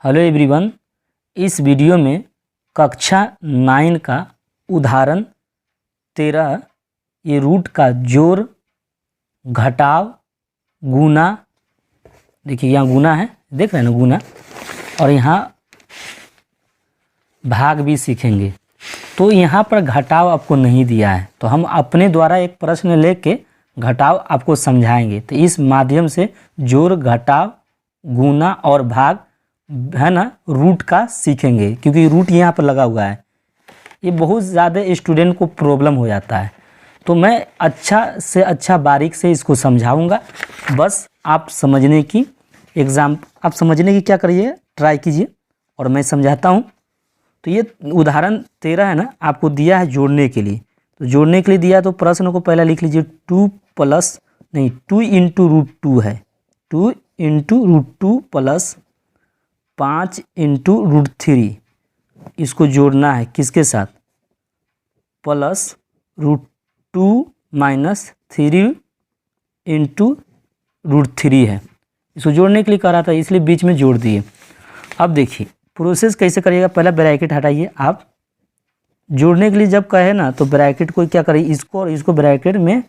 Hello everyone, इस video में कक्षा 9 का उदाहरण 13 ये रूट का जोड़, घटाव, गुना, देखिए यहाँ गुना है, देख रहे हैं ना गुना, और यहाँ भाग भी सीखेंगे। तो यहाँ पर घटाव आपको नहीं दिया है, तो हम अपने द्वारा एक प्रश्न लेके घटाव आपको समझाएंगे। तो इस माध्यम से जोड़, घटाव, गुना और भाग है ना रूट का सीखेंगे, क्योंकि रूट यहाँ पर लगा हुआ है। ये बहुत ज़्यादा स्टूडेंट को प्रॉब्लम हो जाता है, तो मैं अच्छा से अच्छा बारीक से इसको समझाऊंगा। बस आप समझने की क्या करिए, ट्राई कीजिए और मैं समझाता हूँ। तो ये उदाहरण 13 है ना, आपको दिया है जोड़ने के लिए। तो जोड़ने के लिए दिया, तो प्रश्न को पहला लिख लीजिए। 2 इंटू रूट 2 है, 2 into root 2 plus 5 into root 3, इसको जोड़ना है किसके साथ, plus root 2 minus 3 into root 3 है। इसको जोड़ने के लिए कह रहा था, इसलिए बीच में जोड़ दिए। अब देखिए प्रोसेस कैसे करिएगा। पहला ब्रैकेट हटाइए आप। जोड़ने के लिए जब कहे ना, तो ब्रैकेट को क्या करिए, इसको और इसको ब्रैकेट में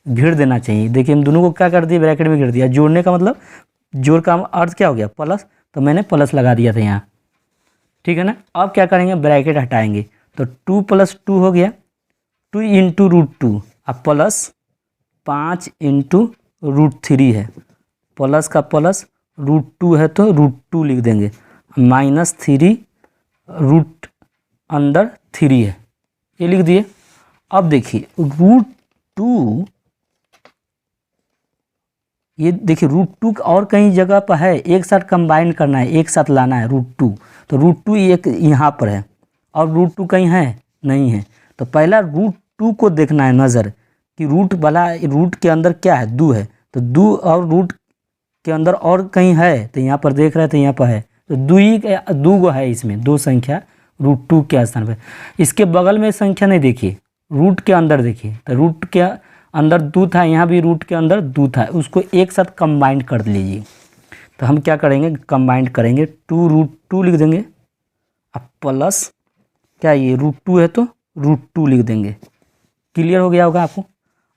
घेर देना चाहिए। देखिए हम दोनों को क्या कर दिया, ब्रैकेट में घेर दिया। जोड़ने का मतलब, जोड़ का अर्थ क्या हो गया, प्लस, तो मैंने प्लस लगा दिया था यहाँ, ठीक है ना। अब क्या करेंगे, ब्रैकेट हटाएंगे, तो 2 + 2 हो गया, 2 इंटू रूट 2, अब प्लस 5 इंटू रूट 3 है, प्लस का प्लस, रूट 2 है तो रूट 2 लिख देंगे, माइनस 3 रूट अंदर 3 है, ये लिख दिए। अब देखिए रूट 2, ये देखिए रूट 2 और कहीं जगह पर है, एक साथ कंबाइन करना है, एक साथ लाना है रूट 2। तो रूट 2 एक यहाँ पर है और रूट 2 कहीं है नहीं है। तो पहला रूट 2 को देखना है नज़र कि रूट के अंदर क्या है, 2 है। तो 2 और रूट के अंदर और कहीं है, तो यहाँ पर देख रहे थे, यहाँ पर है, तो 2 गो है, इसमें 2 संख्या रूट 2 के स्थान पर। इसके बगल में संख्या नहीं देखिए, रूट के अंदर देखिए, तो रूट के अंदर 2 था, यहाँ भी रूट के अंदर 2 था, उसको एक साथ कंबाइंड कर लीजिए। तो हम क्या करेंगे, कंबाइंड करेंगे, 2 रूट 2 लिख देंगे, अब प्लस क्या, ये रूट 2 है तो रूट 2 लिख देंगे। क्लियर हो गया होगा आपको।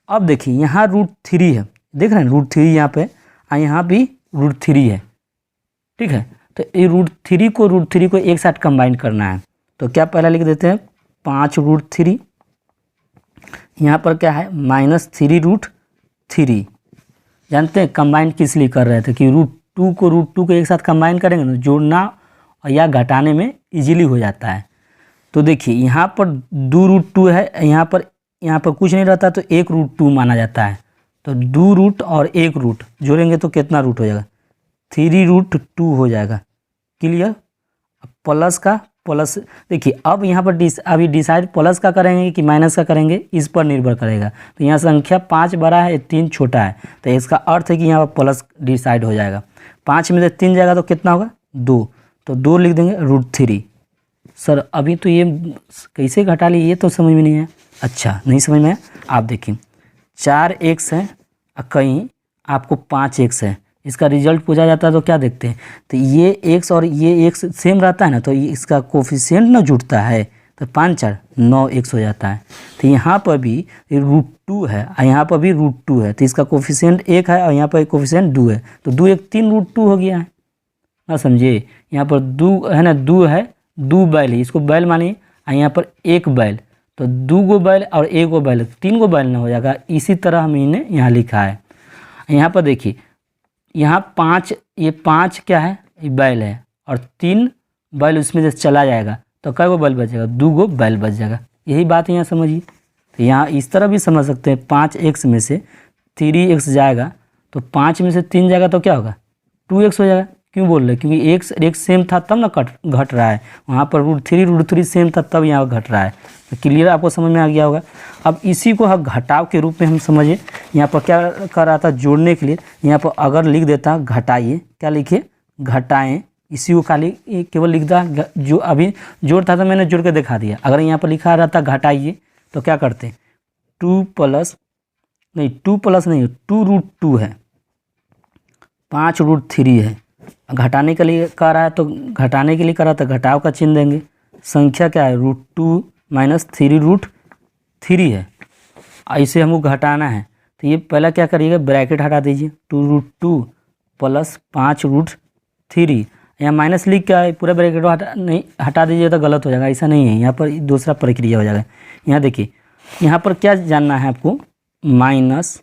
अब देखिए यहाँ रूट 3 है, देख रहे हैं रूट 3 यहाँ पे, और यहाँ भी रूट 3 है, ठीक है। तो ये रूट 3 को एक साथ कंबाइन करना है। तो क्या पहला लिख देते हैं, 5 रूट 3, यहाँ पर क्या है, माइनस 3 रूट 3। जानते हैं कंबाइन किस लिए कर रहे थे, कि रूट 2 को एक साथ कंबाइन करेंगे ना, जोड़ना या घटाने में इजीली हो जाता है। तो देखिए यहाँ पर 2 रूट 2 है, यहाँ पर कुछ नहीं रहता, तो 1 रूट 2 माना जाता है। तो 2 रूट और 1 रूट जोड़ेंगे तो कितना रूट हो जाएगा, 3 रूट 2 हो जाएगा। क्लियर। प्लस का प्लस, देखिए अब यहाँ पर अभी डिसाइड प्लस का करेंगे कि माइनस का करेंगे, इस पर निर्भर करेगा। तो यहाँ संख्या 5 बड़ा है, 3 छोटा है, तो इसका अर्थ है कि यहाँ पर प्लस डिसाइड हो जाएगा। 5 में से 3 जाएगा तो कितना होगा, 2, तो 2 लिख देंगे रूट 3। सर अभी तो ये कैसे घटा ली, ये तो समझ में नहीं है। अच्छा नहीं समझ में है, आप देखिए 4x है, कहीं आपको 5x है, इसका रिजल्ट पूछा जाता है तो क्या देखते हैं, तो ये x और ये x सेम रहता है ना, तो इसका कोफिशिएंट ना जुड़ता है, तो 5 4 9x हो जाता है। तो यहाँ पर भी रूट 2 है और यहाँ पर भी रूट 2 है, तो इसका कोफिशिएंट 1 है और यहाँ पर कोफिशिएंट 2 है, तो 2 1 3 रूट 2 हो गया है ना, समझिए। यहाँ पर 2 है ना, 2 है, 2 बैल है, इसको बैल मानिए, और यहाँ पर 1 बैल, तो 2 गो बैल और 1 गो बैल, 3 गो बैल ना हो जाएगा। इसी तरह हमने यहाँ लिखा है। यहाँ पर देखिए यहाँ 5, ये 5 क्या है, ये बैल है, और 3 बैल उसमें से चला जाएगा, तो कै गो बैल बचेगा, 2 गो बैल बच जाएगा। यही बात यहाँ समझिए। तो यहाँ इस तरह भी समझ सकते हैं, 5x में से 3x जाएगा, तो 5 में से 3 जाएगा तो क्या होगा, 2x हो जाएगा। क्यों बोल रहे, क्योंकि एक सेम था तब ना घट रहा है, वहाँ पर रूट 3 सेम था तब यहाँ घट रहा है। तो क्लियर आपको समझ में आ गया होगा। अब इसी को हम घटाव के रूप में हम समझे। यहाँ पर क्या कर रहा था, जोड़ने के लिए यहाँ पर अगर लिख देता घटाइए, क्या लिखिए, घटाएं, इसी को खाली केवल लिखता, जो अभी जोड़ था तो मैंने जोड़ के दिखा दिया। अगर यहाँ पर लिखा रहता घटाइए तो क्या करते, 2 रूट 2 है, 5 रूट 3 है, घटाने के लिए कर रहा है तो घटाने के लिए करा तो घटाव का चिन्ह देंगे। संख्या क्या है, √2 माइनस 3√3 है, ऐसे हमको घटाना है। तो ये पहला क्या करिएगा, ब्रैकेट हटा दीजिए, 2√2 प्लस 5√3, यहाँ माइनस लिख क्या है, पूरा ब्रैकेट हटा दीजिए तो गलत हो जाएगा, ऐसा नहीं है, यहाँ पर दूसरा प्रक्रिया हो जाएगा। यहाँ देखिए, यहाँ पर क्या जानना है आपको, माइनस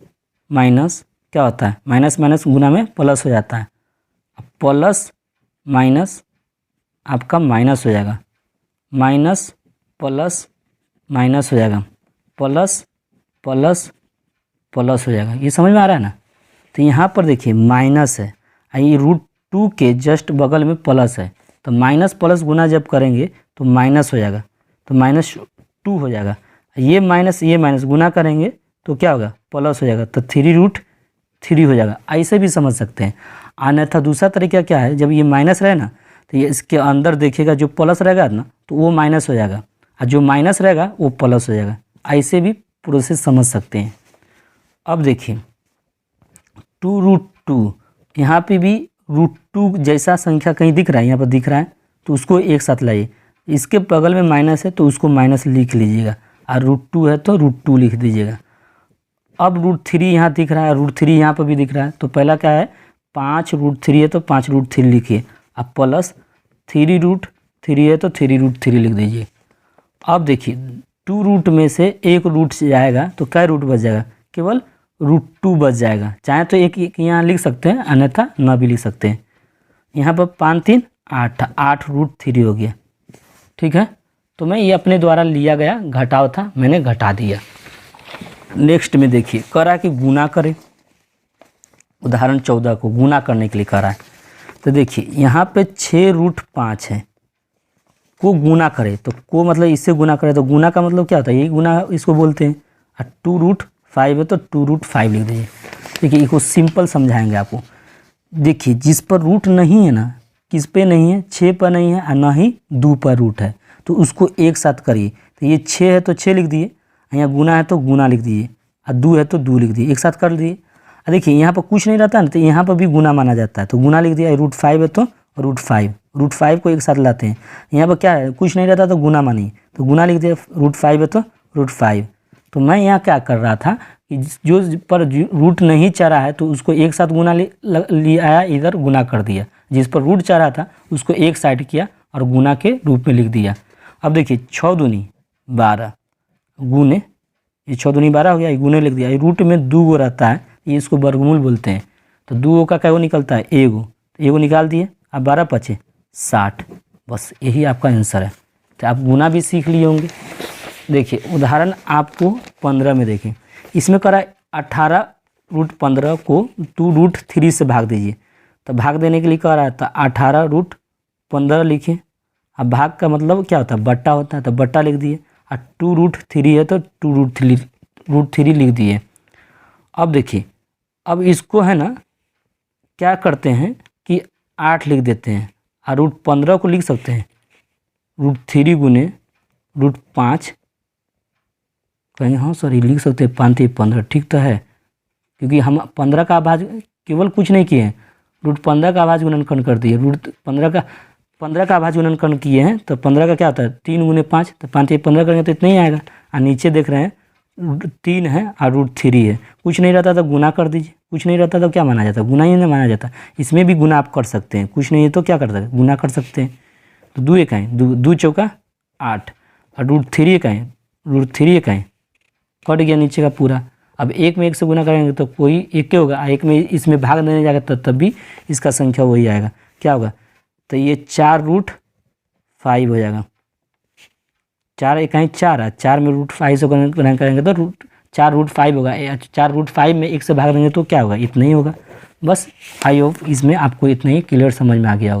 माइनस क्या होता है, माइनस माइनस गुना में प्लस हो जाता है, प्लस माइनस आपका माइनस हो जाएगा, माइनस प्लस माइनस हो जाएगा, प्लस प्लस प्लस हो जाएगा। ये समझ में आ रहा है ना। तो यहाँ पर देखिए माइनस है, ये √2 के जस्ट बगल में प्लस है, तो माइनस प्लस गुना जब करेंगे तो माइनस हो जाएगा, तो -2 हो जाएगा। ये माइनस गुना करेंगे तो क्या होगा, प्लस हो जाएगा, तो 3√3 हो जाएगा। ऐसे भी समझ सकते हैं। अन्यथा दूसरा तरीका क्या है, जब ये माइनस रहे ना तो ये इसके अंदर देखिएगा, जो प्लस रहेगा ना तो वो माइनस हो जाएगा, और जो माइनस रहेगा वो प्लस हो जाएगा। ऐसे भी प्रोसेस समझ सकते हैं। अब देखिए 2√2, यहाँ पे भी √2 जैसा संख्या कहीं दिख रहा है, यहाँ पर दिख रहा है, तो उसको एक साथ लाइए। इसके बगल में माइनस है तो उसको माइनस लिख लीजिएगा, और √2 है तो √2 लिख दीजिएगा। अब √3 यहाँ दिख रहा है, √3 यहाँ पर भी दिख रहा है, तो पहला क्या है, 5√3 है तो 5√3 लिखिए, अब प्लस 3√3 है तो 3√3 लिख दीजिए। अब देखिए 2 रूट में से एक रूट से जाएगा तो क्या रूट बच जाएगा, केवल √2 बच जाएगा। चाहे तो एक यहाँ लिख सकते हैं, अन्यथा ना भी लिख सकते हैं। यहाँ पर 5 3 8 8√3 हो गया। ठीक है, तो मैं ये अपने द्वारा लिया गया घटाव था, मैंने घटा दिया। नेक्स्ट में देखिए, करा कि गुना करें। उदाहरण 14 को गुना करने के लिए करा है, तो देखिए यहाँ पे 6√5 है, को गुना करे तो को मतलब इससे गुना करे, तो गुना का मतलब क्या होता है, ये गुना इसको बोलते हैं। और 2√5 है तो 2√5 लिख दीजिए। देखिए इसको सिंपल समझाएंगे आपको। देखिए जिस पर रूट नहीं है ना, किस पे नहीं है, 6 पर नहीं है, और ना ही 2 पर रूट है, तो उसको एक साथ करिए। तो ये 6 है तो 6 लिख दिए, यहाँ गुना है तो गुना लिख दिए, और 2 है तो 2 लिख दिए, एक साथ कर दिए। और देखिए यहाँ पर कुछ नहीं रहता ना, तो यहाँ पर भी गुना माना जाता है, तो गुना लिख दिया। √5 है तो √5 को एक साथ लाते हैं। यहाँ पर क्या है, कुछ नहीं रहता तो गुना मानिए, तो गुना लिख दिया। √5 है तो √5। तो मैं यहाँ क्या कर रहा था कि जो पर रूट नहीं चढ़ा है तो उसको एक साथ गुना ले आया, इधर गुना कर दिया। जिस पर रूट चढ़ा था उसको एक साइड किया और गुना के रूप में लिख दिया। अब देखिए 6 दूनी 12 गुने, ये 6 दूनी 12 हो गया, ये गुने लिख दिया। ये रूट में 2 गो रहता है, ये इसको वर्गमूल बोलते हैं। तो 2 का क्या निकलता है, एगो निकाल दिए। अब 12 पचे 60, बस यही आपका आंसर है। तो आप गुना भी सीख लिए होंगे। देखिए उदाहरण आपको 15 में देखें, इसमें करा 18√15 को 2√3 से भाग दीजिए। तो भाग देने के लिए कह रहा है, तो 18√15 लिखिए। अब भाग का मतलब क्या होता है, बट्टा होता है, तो बट्टा लिख दिए। और 2√3 है तो 2√3 लिख दिए। अब देखिए, अब इसको है ना क्या करते हैं कि 8 लिख देते हैं, और √15 को लिख सकते हैं √3 गुने √5, कहेंगे हाँ सर ये लिख सकते हैं 5 3 15, ठीक तो है, क्योंकि हम 15 का आभाज केवल कुछ नहीं किए हैं, √15 का आभाज गुणनखंड कर दिए। √15 का आभाज गुणनखंड किए हैं, तो 15 का क्या होता है 3 गुने 5, तो 5 3 15 करेंगे तो इतना ही आएगा। और नीचे देख रहे हैं 3 है और √3 है, कुछ नहीं रहता तो गुना कर दीजिए, कुछ नहीं रहता तो क्या माना जाता है, गुना ही नहीं माना जाता। इसमें भी गुना आप कर सकते हैं, कुछ नहीं है तो क्या कर सकते हैं, गुना कर सकते हैं। तो 2 एक है, 2 चौका 8, और √3 एक है, √3 एक है, कट गया नीचे का पूरा। अब एक में एक से गुना करेंगे तो कोई एक के होगा, एक में इसमें भाग देने जाएगा तब भी इसका संख्या वही आएगा, क्या होगा, तो ये 4√5 हो जाएगा। 4 एक है 4 है, 4 में √5 से गुना करेंगे तो 4√5 होगा। 4√5 में एक से भाग देंगे तो क्या होगा, इतना ही होगा। बस आई होप इसमें आपको इतना ही क्लियर समझ में आ गया होगा।